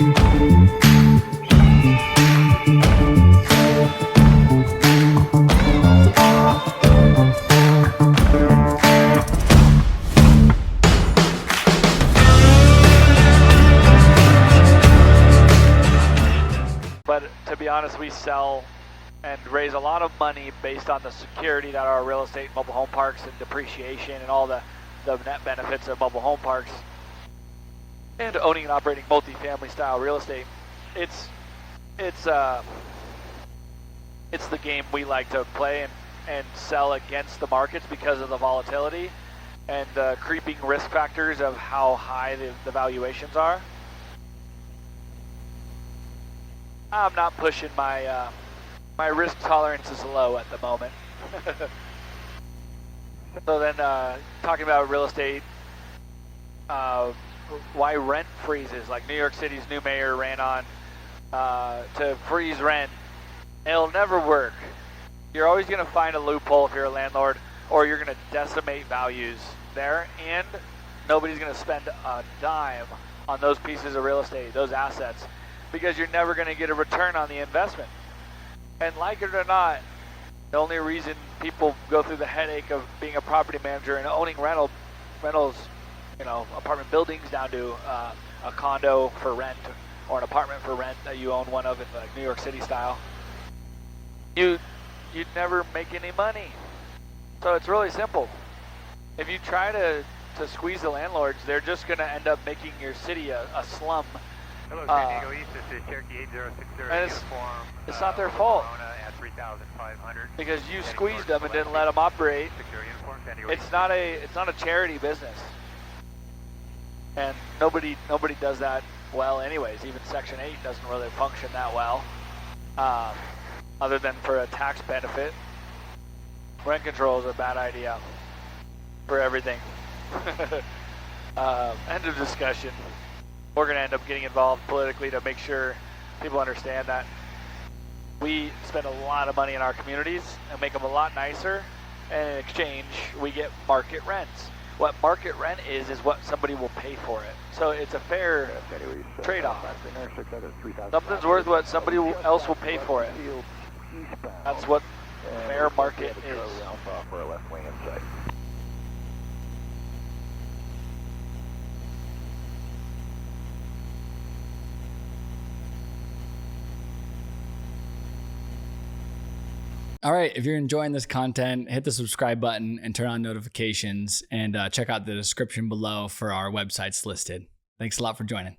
But to be honest, we sell and raise a lot of money based on the security that our real estate mobile home parks and depreciation and all the net benefits of mobile home parks and owning and operating multifamily style real estate. It's the game we like to play and sell against the markets because of the volatility and the creeping risk factors of how high the valuations are. I'm not pushing my my risk tolerance is low at the moment. So then talking about real estate, why rent freezes, like New York City's new mayor ran on to freeze rent. It'll never work. You're always going to find a loophole if you're a landlord, or you're going to decimate values there, and nobody's going to spend a dime on those pieces of real estate, those assets, because you're never going to get a return on the investment. And like it or not, the only reason people go through the headache of being a property manager and owning rentals, you know, apartment buildings down to a condo for rent or an apartment for rent that you own one of in like New York City style, you'd never make any money. So it's really simple. If you try to squeeze the landlords, they're just going to end up making your city a slum. Hello, San Diego East, this is Cherokee 8060 uniform. It's not their fault. At 3,500. Because you squeezed them and didn't let them operate. Secure uniform, San Diego It's not a charity business. And nobody does that well anyways. Even Section 8 doesn't really function that well. Other than for a tax benefit. Rent control is a bad idea for everything. End of discussion. We're going to end up getting involved politically to make sure people understand that we spend a lot of money in our communities and make them a lot nicer, and in exchange we get market rents. What market rent is what somebody will pay for it. So it's a fair trade-off. Something's worth what somebody else will pay for it. That's what fair market is. All right, if you're enjoying this content, hit the subscribe button and turn on notifications, and check out the description below for our websites listed. Thanks a lot for joining.